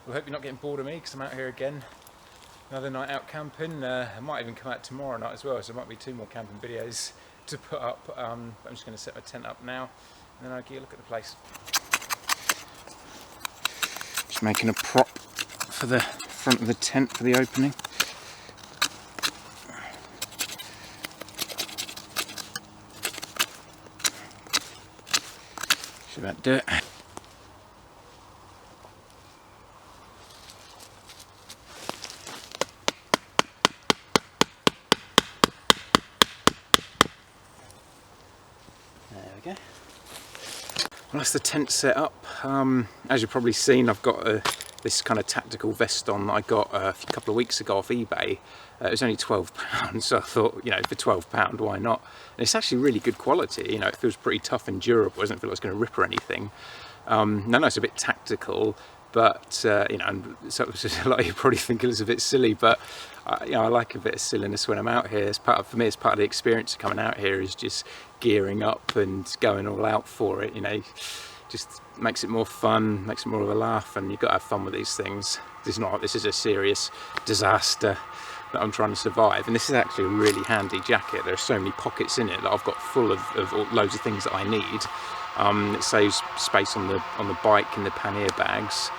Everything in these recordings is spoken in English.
Well, I hope you're not getting bored of me because I'm out here again. Another night out camping. I might even come out tomorrow night as well, so there might be 2 more camping videos to put up. I'm just going to set my tent up now and then I'll give you a look at the place. Just making a prop for the front of the tent for the opening. Should about do it. Well, that's the tent set up. As you've probably seen, I've got this kind of tactical vest on that I got a couple of weeks ago off eBay. It was only £12, so I thought, you know, for £12, why not? And it's actually really good quality. You know, it feels pretty tough and durable. It doesn't feel like it's going to rip or anything. No, it's a bit tactical, but you know, so a lot of you probably think it's a bit silly, but you know, I like a bit of silliness when I'm out here. It's for me, it's part of the experience of coming out here is just gearing up and going all out for it. You know, just makes it more fun, makes it more of a laugh, and you've got to have fun with these things. This is a serious disaster that I'm trying to survive, and this is actually a really handy jacket. There are so many pockets in it that I've got full of loads of things that I need. It saves space on the bike and the pannier bags.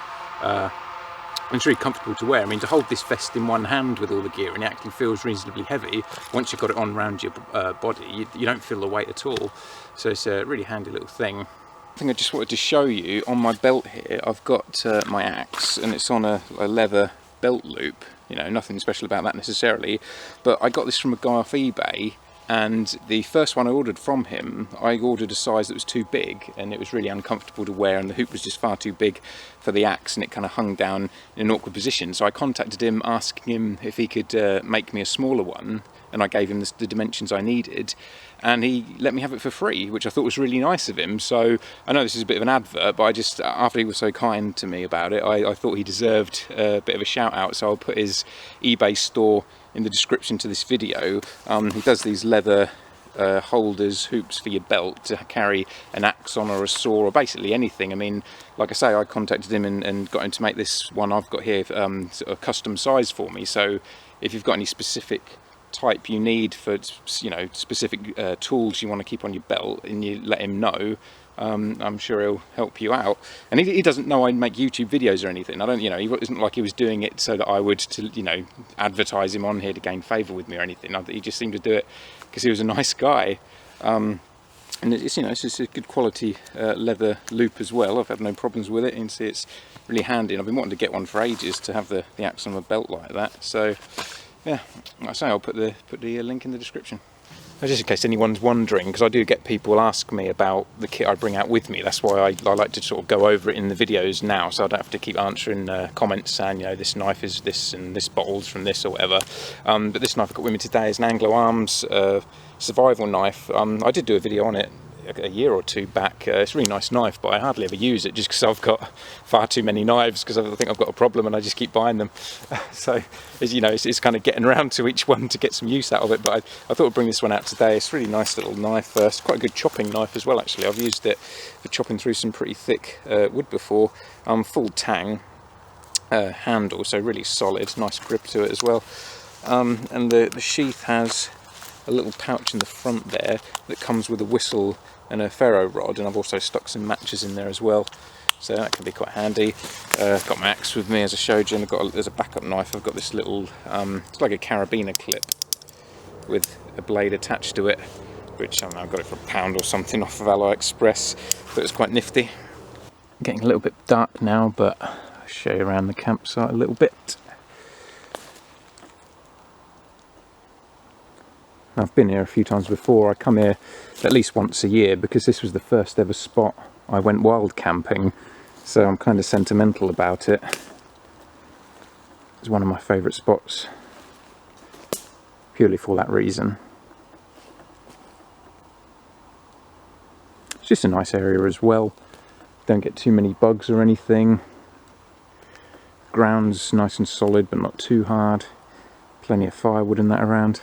And it's really comfortable to wear. I mean, to hold this vest in one hand with all the gear, and it actually feels reasonably heavy. Once you've got it on around your body, you don't feel the weight at all. So it's a really handy little thing. I think I just wanted to show you, on my belt here, I've got my axe, and it's on a leather belt loop. You know, nothing special about that necessarily, but I got this from a guy off eBay, and the first one I ordered from him, I ordered a size that was too big, and it was really uncomfortable to wear, and the hoop was just far too big for the axe, and it kind of hung down in an awkward position. So I contacted him, asking him if he could make me a smaller one, and I gave him the dimensions I needed, and he let me have it for free, which I thought was really nice of him. So I know this is a bit of an advert, but I just, after he was so kind to me about it, I thought he deserved a bit of a shout out. So I'll put his eBay store in the description to this video. He does these leather holders, hoops for your belt to carry an axe on, or a saw, or basically anything. I mean, like I say, I contacted him and got him to make this one I've got here sort of custom size for me. So if you've got any specific type you need for, you know, specific tools you want to keep on your belt, and you let him know, I'm sure he'll help you out. And he doesn't know I make YouTube videos or anything. I don't, you know, he wasn't like he was doing it so that I would, you know, advertise him on here to gain favour with me or anything. He just seemed to do it because he was a nice guy. And it's, you know, it's just a good quality leather loop as well. I've had no problems with it. You can see it's really handy, and I've been wanting to get one for ages to have the axe on my belt like that. So yeah, like I say, I'll put the link in the description. Just in case anyone's wondering, because I do get people ask me about the kit I bring out with me. That's why I like to sort of go over it in the videos now, so I don't have to keep answering comments saying, you know, this knife is this and this bottle's from this or whatever. But this knife I've got with me today is an Anglo Arms survival knife. I did do a video on it a year or 2 back. It's a really nice knife, but I hardly ever use it just because I've got far too many knives, because I think I've got a problem and I just keep buying them. So, you know, it's kind of getting around to each one to get some use out of it. But I thought I'd bring this one out today. It's a really nice little knife. It's quite a good chopping knife as well, actually. I've used it for chopping through some pretty thick wood before. Full tang handle, so really solid, nice grip to it as well. And the sheath has a little pouch in the front there that comes with a whistle and a ferro rod, and I've also stuck some matches in there as well, so that can be quite handy. Got my axe with me, as I showed you, and there's a backup knife. I've got this little, it's like a carabiner clip with a blade attached to it, which I don't know, I got it for £1 or something off of AliExpress, but it's quite nifty. Getting a little bit dark now, but I'll show you around the campsite a little bit. I've been here a few times before. I come here at least once a year because this was the first ever spot I went wild camping, so I'm kind of sentimental about it. It's one of my favourite spots, purely for that reason. It's just a nice area as well. Don't get too many bugs or anything. Ground's nice and solid but not too hard. Plenty of firewood and that around.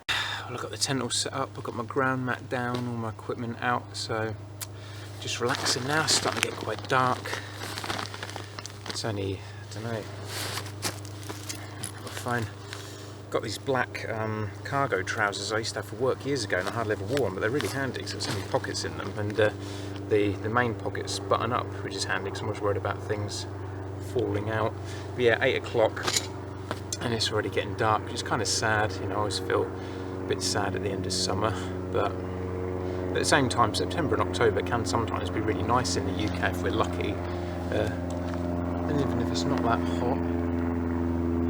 Well, I've got the tent all set up, I've got my ground mat down, all my equipment out, so just relaxing now. It's starting to get quite dark. It's only, I don't know, fine. Got these black cargo trousers I used to have for work years ago, and I hardly ever wore them, but they're really handy because there's so many pockets in them, and the main pockets button up, which is handy because I'm always worried about things falling out. But yeah, 8 o'clock, and it's already getting dark, which is kind of sad. You know, I always feel a bit sad at the end of summer, but at the same time, September and October can sometimes be really nice in the UK if we're lucky. And even if it's not that hot,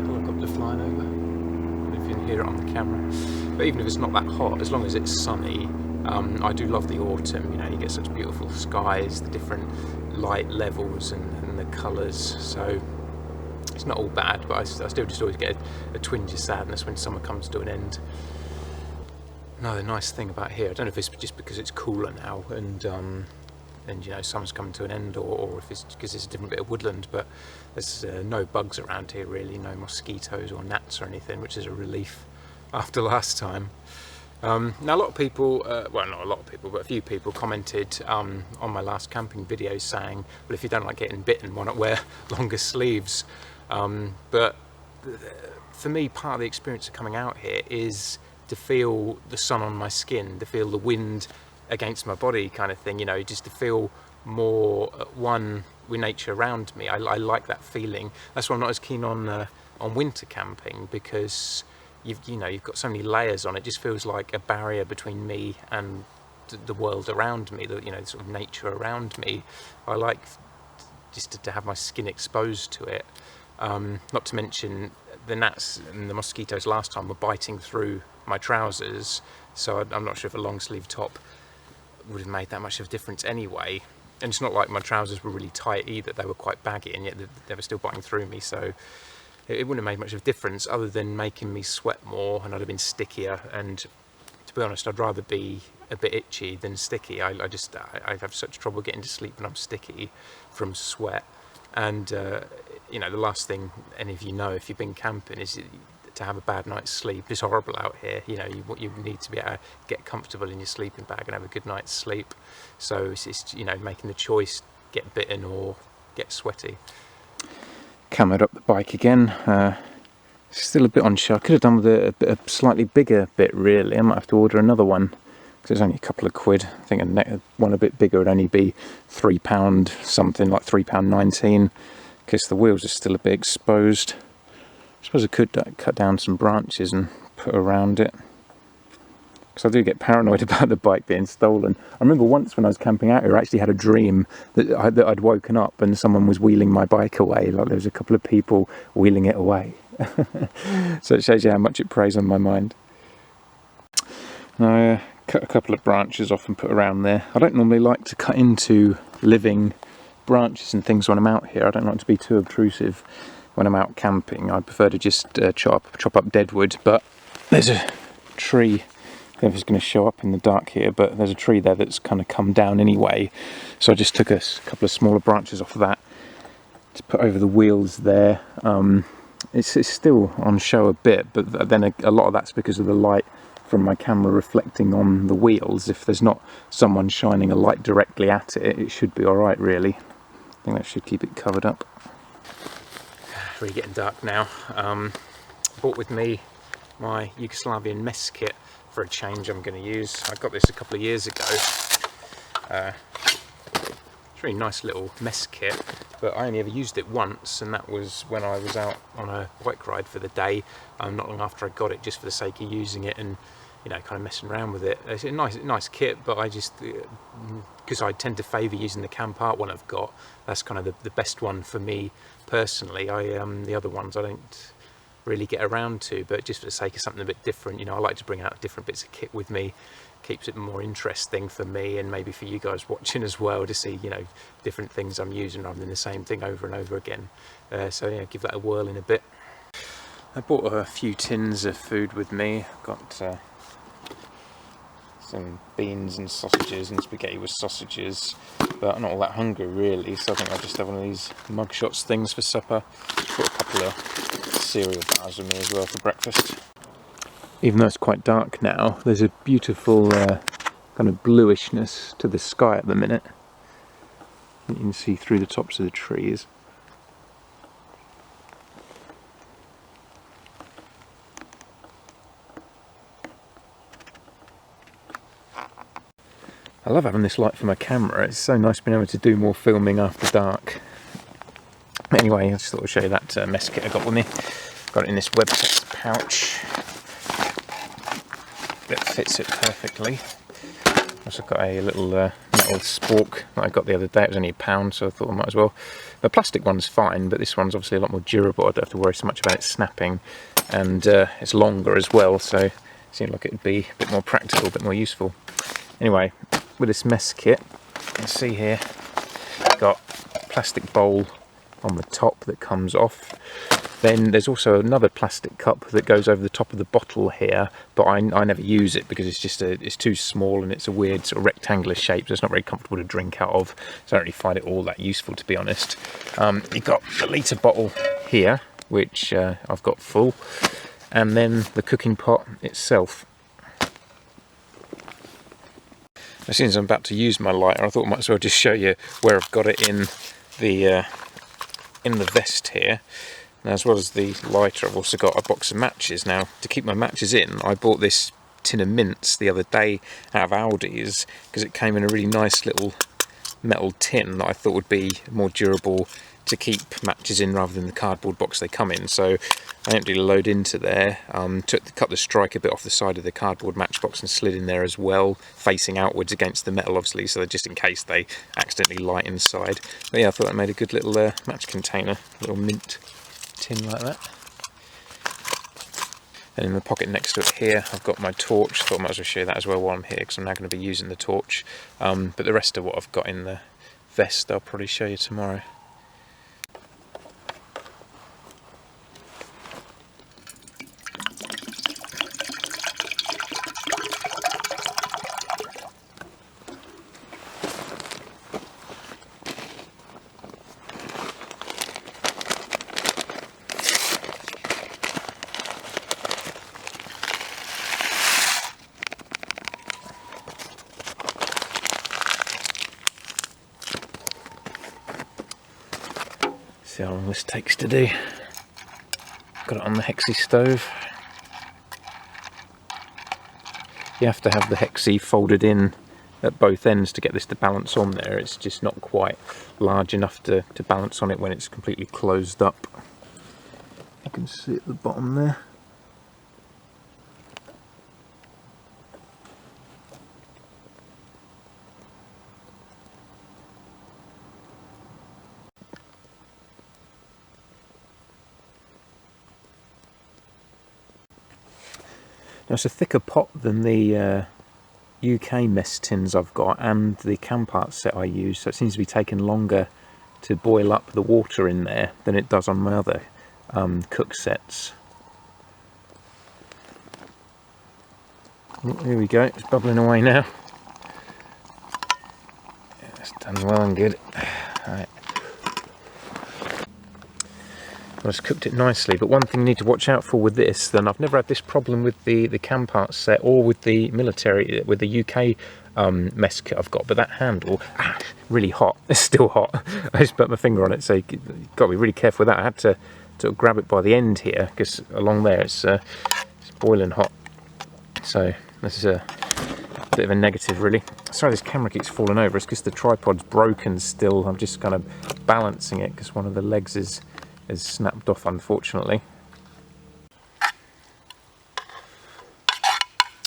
helicopter flying over. I don't know if you can hear it on the camera. But even if it's not that hot, as long as it's sunny, I do love the autumn. You know, you get such beautiful skies, the different light levels and the colours. So it's not all bad, but I still just always get a twinge of sadness when summer comes to an end. Another nice thing about here, I don't know if it's just because it's cooler now and you know, summer's coming to an end, or if it's because it's a different bit of woodland, but there's no bugs around here really, no mosquitoes or gnats or anything, which is a relief after last time. Now a lot of people, well not a lot of people, but a few people commented on my last camping video saying, well, if you don't like getting bitten, why not wear longer sleeves? But for me, part of the experience of coming out here is to feel the sun on my skin, to feel the wind against my body kind of thing, you know, just to feel more at one with nature around me. I like that feeling. That's why I'm not as keen on winter camping, because you've got so many layers on it. It just feels like a barrier between me and the world around me, the sort of nature around me. I like just to have my skin exposed to it. Not to mention the gnats and the mosquitoes last time were biting through my trousers, so I'm not sure if a long sleeve top would have made that much of a difference anyway. And it's not like my trousers were really tight either, they were quite baggy, and yet they were still biting through me, so it wouldn't have made much of a difference other than making me sweat more, and I'd have been stickier. And to be honest, I'd rather be a bit itchy than sticky. I have such trouble getting to sleep when I'm sticky from sweat. And you know, the last thing any of you know if you've been camping is to have a bad night's sleep. It's horrible out here. You know, you need to be able to get comfortable in your sleeping bag and have a good night's sleep. So it's you know, making the choice, get bitten or get sweaty. Camoed up the bike again. Still a bit on show. I could have done with a slightly bigger bit really. I might have to order another one because it's only a couple of quid. I think one a bit bigger would only be £3 something, like £3.19, because the wheels are still a bit exposed. I suppose I could cut down some branches and put around it, because I do get paranoid about the bike being stolen. I remember once when I was camping out here, I actually had a dream that I'd woken up and someone was wheeling my bike away. Like there was a couple of people wheeling it away. So it shows you how much it preys on my mind. Now I cut a couple of branches off and put around there. I don't normally like to cut into living branches and things when I'm out here. I don't like to be too obtrusive when I'm out camping. I prefer to just chop up dead wood, but there's a tree. I don't know if it's going to show up in the dark here, but there's a tree there that's kind of come down anyway, so I just took a couple of smaller branches off of that to put over the wheels there. It's still on show a bit, but then a lot of that's because of the light from my camera reflecting on the wheels. If there's not someone shining a light directly at it, it should be alright really. I think that should keep it covered up. It's really getting dark now. Brought with me my Yugoslavian mess kit for a change I'm going to use. I got this a couple of years ago. It's a really nice little mess kit, but I only ever used it once, and that was when I was out on a bike ride for the day, not long after I got it, just for the sake of using it and, you know, kind of messing around with it. It's a nice kit, but I just, because I tend to favour using the Camp Art one I've got, that's kind of the best one for me personally. The other ones I don't really get around to, but just for the sake of something a bit different, you know, I like to bring out different bits of kit with me. Keeps it more interesting for me, and maybe for you guys watching as well, to see, you know, different things I'm using rather than the same thing over and over again. So yeah, give that a whirl in a bit. I bought a few tins of food with me. Got some beans and sausages and spaghetti with sausages, but I'm not all that hungry really, so I think I'll just have one of these mugshots things for supper. Got a couple of cereal bars with me as well for breakfast. Even though it's quite dark now, there's a beautiful kind of bluishness to the sky at the minute. You can see through the tops of the trees. I love having this light for my camera. It's so nice being able to do more filming after dark. Anyway, I just thought I'd show you that mess kit I got with me. Got it in this Webtex pouch that fits it perfectly. Also got a little metal spork that I got the other day. It was only £1, so I thought I might as well. The plastic one's fine, but this one's obviously a lot more durable. I don't have to worry so much about it snapping, and it's longer as well, so it seemed like it would be a bit more practical, a bit more useful. Anyway, with this mess kit, you can see here, got a plastic bowl on the top that comes off. Then there's also another plastic cup that goes over the top of the bottle here, but I never use it because it's too small and it's a weird sort of rectangular shape, so it's not very comfortable to drink out of, so I don't really find it all that useful, to be honest. You've got the litre bottle here, which I've got full, and then the cooking pot itself. As soon as I'm about to use my lighter, I thought I might as well just show you where I've got it in the vest here. Now, as well as the lighter, I've also got a box of matches. Now, to keep my matches in, I bought this tin of mints the other day out of Aldi's because it came in a really nice little metal tin that I thought would be more durable to keep matches in rather than the cardboard box they come in. So I emptied a load into there, cut the strike a bit off the side of the cardboard matchbox and slid in there as well, facing outwards against the metal, obviously, so just in case they accidentally light inside. But yeah, I thought that made a good little match container, little mint tin like that. And in the pocket next to it here, I've got my torch. Thought I might as well show you that as well while I'm here, because I'm now going to be using the torch. But the rest of what I've got in the vest, I'll probably show you tomorrow. See how long this takes to do. Got it on the hexi stove. You have to have the hexi folded in at both ends to get this to balance on there. It's just not quite large enough to balance on it when it's completely closed up. You can see at the bottom there. Now, it's a thicker pot than the UK mess tins I've got and the Campart set I use, so it seems to be taking longer to boil up the water in there than it does on my other cook sets. Oh, here we go, it's bubbling away now. Yeah, it's done well and good. Right. Well, it's cooked it nicely, but one thing you need to watch out for with this, then I've never had this problem with the Campart set or with the military, with the UK mess kit I've got, but that handle, really hot. It's still hot. I just put my finger on it, so you've got to be really careful with that. I had to grab it by the end here, because along there it's boiling hot. So this is a bit of a negative, really. Sorry this camera keeps falling over, it's because the tripod's broken still. I'm just kind of balancing it, because one of the legs is snapped off, unfortunately.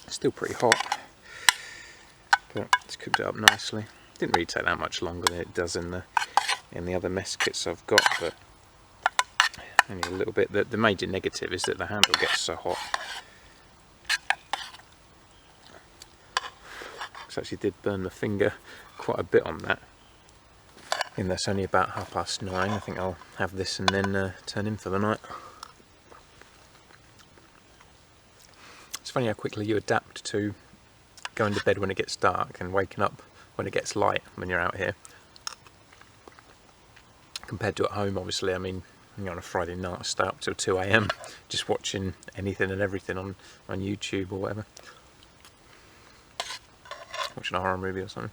Still pretty hot, but it's cooked it up nicely. Didn't really take that much longer than it does in the other mess kits I've got, but only a little bit. The major negative is that the handle gets so hot. So actually did burn my finger quite a bit on that. And that's only about 9:30. I think I'll have this and then turn in for the night. It's funny how quickly you adapt to going to bed when it gets dark and waking up when it gets light when you're out here. Compared to at home, obviously. I mean, on a Friday night I stay up till 2 AM just watching anything and everything on YouTube or whatever. Watching a horror movie or something.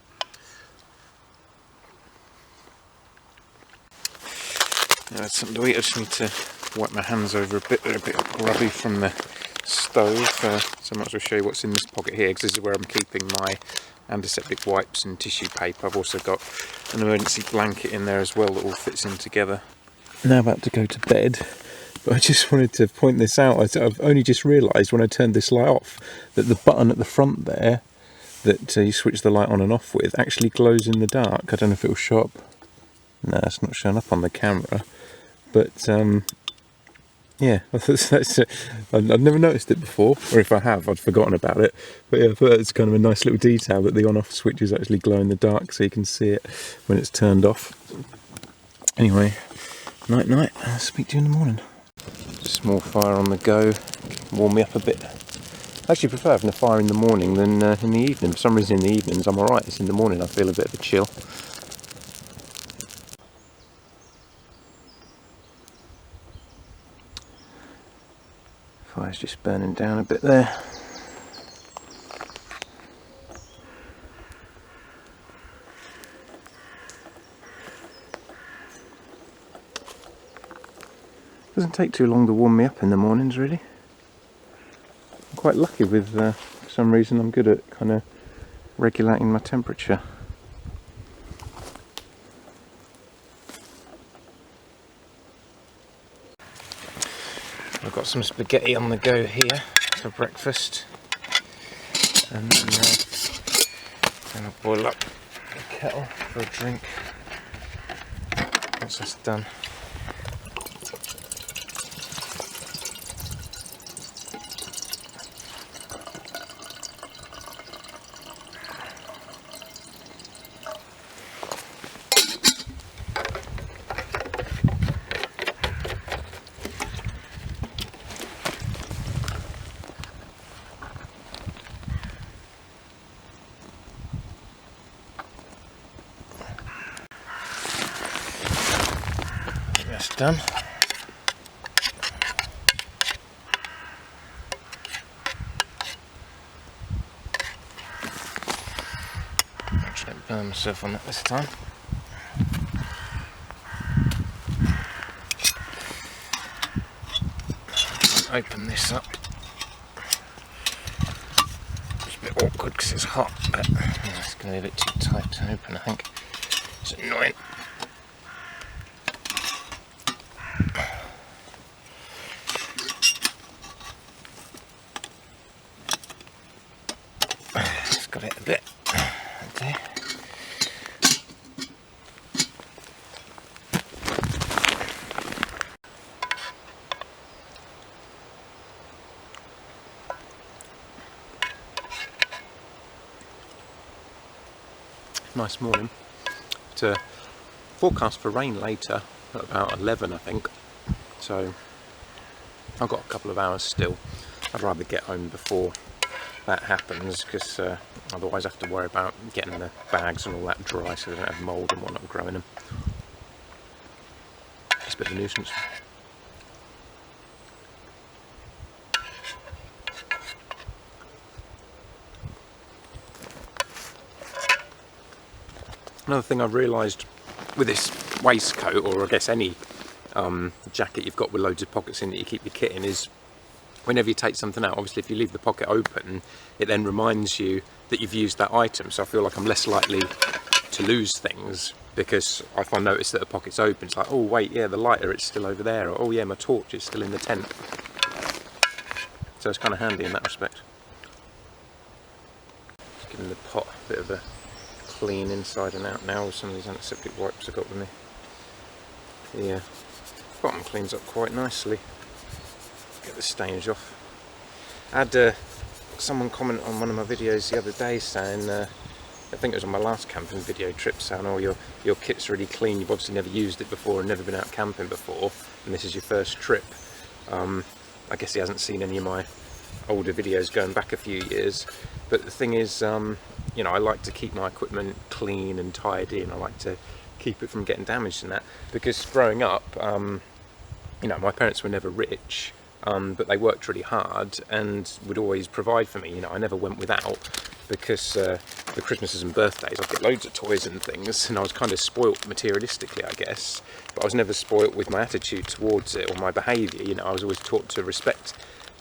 I had something to eat. I just need to wipe my hands over a bit. They're a bit grubby from the stove, so I might as well show you what's in this pocket here, because this is where I'm keeping my antiseptic wipes and tissue paper. I've also got an emergency blanket in there as well that all fits in together. Now about to go to bed, but I just wanted to point this out. I've only just realised when I turned this light off that the button at the front there that you switch the light on and off with actually glows in the dark. I don't know if it'll show up. No, it's not showing up on the camera, but yeah, I've never noticed it before, or if I have, I'd forgotten about it. But yeah, I thought it's kind of a nice little detail that the on-off switches actually glow in the dark, so you can see it when it's turned off. Anyway, night night. I'll speak to you in the morning. Small fire on the go, warm me up a bit. I actually prefer having a fire in the morning than in the evening. For some reason in the evenings I'm alright, it's in the morning I feel a bit of a chill. Fire's just burning down a bit there. Doesn't take too long to warm me up in the mornings, really. I'm quite lucky with, for some reason I'm good at kind of regulating my temperature. I've got some spaghetti on the go here for breakfast, and then I'll boil up the kettle for a drink once that's done. That's done. Actually, don't burn myself on that this time. Open this up. It's a bit awkward because it's hot, but it's going to be a bit too tight to open, I think. It's annoying. It's got it a bit. Okay. Nice morning. To forecast for rain later at about 11, I think. So I've got a couple of hours still. I'd rather get home before that happens, because otherwise I have to worry about getting the bags and all that dry so they don't have mould and whatnot growing them. It's a bit of a nuisance. Another thing I've realised with this waistcoat, or I guess any jacket you've got with loads of pockets in that you keep your kit in, is whenever you take something out, obviously if you leave the pocket open, it then reminds you that you've used that item. So I feel like I'm less likely to lose things, because if I notice that the pocket's open, it's like, oh wait, yeah, the lighter, it's still over there, or oh yeah, my torch is still in the tent. So it's kind of handy in that respect. Just giving the pot a bit of a clean inside and out now with some of these antiseptic wipes I've got with me. The bottom cleans up quite nicely. Get the stains off. I had someone comment on one of my videos the other day saying, I think it was on my last camping video trip, saying, oh, your kit's really clean, you've obviously never used it before and never been out camping before, and this is your first trip. I guess he hasn't seen any of my older videos going back a few years, but the thing is, you know, I like to keep my equipment clean and tidy, and I like to keep it from getting damaged and that, because growing up, you know, my parents were never rich, but they worked really hard and would always provide for me. You know, I never went without, because for Christmases and birthdays I'd get loads of toys and things, and I was kind of spoilt materialistically, I guess, but I was never spoilt with my attitude towards it or my behaviour. You know, I was always taught to respect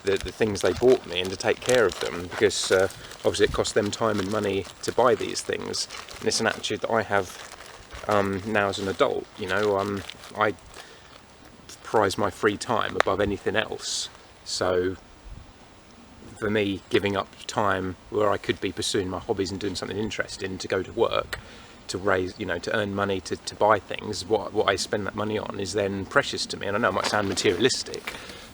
the things they bought me and to take care of them, because obviously it costs them time and money to buy these things, and it's an attitude that I have now as an adult. You know, I prize my free time above anything else, so for me, giving up time where I could be pursuing my hobbies and doing something interesting to go to work, to raise, you know, to earn money to buy things, what I spend that money on is then precious to me. And I know it might sound materialistic,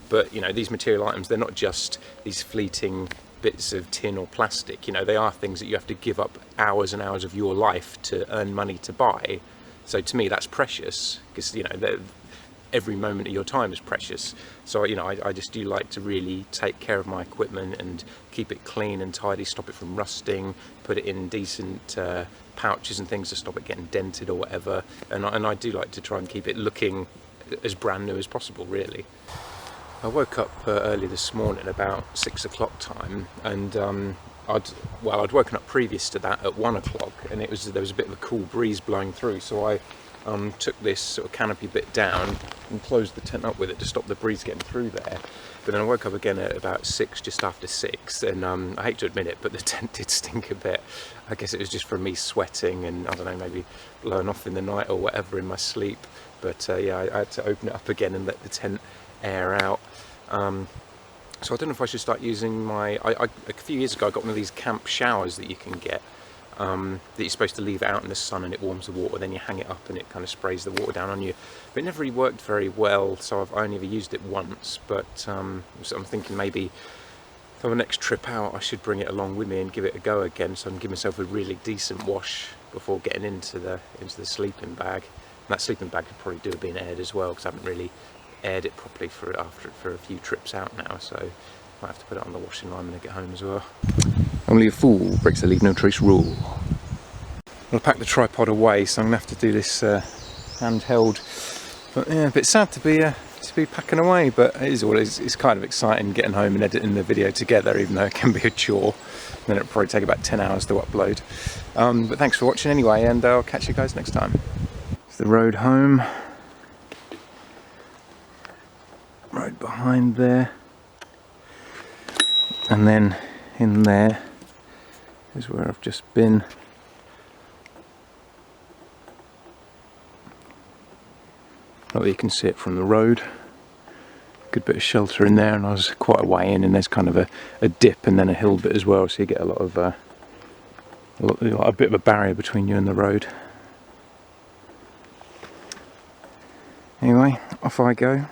but you know, these material items, they're not just these fleeting bits of tin or plastic. You know, they are things that you have to give up hours and hours of your life to earn money to buy. So to me, that's precious, because you know, every moment of your time is precious. So you know, I just do like to really take care of my equipment and keep it clean and tidy, stop it from rusting, put it in decent pouches and things to stop it getting dented or whatever. And I do like to try and keep it looking as brand new as possible, really. I woke up early this morning about 6 o'clock time, and I'd woken up previous to that at 1 o'clock, and there was a bit of a cool breeze blowing through, so I took this sort of canopy bit down and closed the tent up with it to stop the breeze getting through there. But then I woke up again at about 6, just after 6, and I hate to admit it, but the tent did stink a bit. I guess it was just from me sweating and, I don't know, maybe blowing off in the night or whatever in my sleep. But yeah, I had to open it up again and let the tent air out. So I don't know if I should start using a few years ago I got one of these camp showers that you can get, that you're supposed to leave out in the sun and it warms the water, then you hang it up and it kind of sprays the water down on you. But it never really worked very well, so I've only ever used it once. But so I'm thinking maybe for the next trip out I should bring it along with me and give it a go again, so I can give myself a really decent wash before getting into the sleeping bag. And that sleeping bag could probably do with being aired as well, because I haven't really aired it properly for a few trips out now, so I might have to put it on the washing line when I get home as well. Only a fool breaks the leave no trace rule. I'll pack the tripod away, so I'm gonna have to do this handheld. But yeah, a bit sad to be packing away, but it is what it is. It's kind of exciting getting home and editing the video together, even though it can be a chore. And then it'll probably take about 10 hours to upload. But thanks for watching anyway, and I'll catch you guys next time. It's the road home. Road behind there, and then in there is where I've just been. Not that you can see it from the road. Good bit of shelter in there, and I was quite a way in, and there's kind of a dip and then a hill bit as well, so you get a lot of a bit of a barrier between you and the road. Anyway, off I go.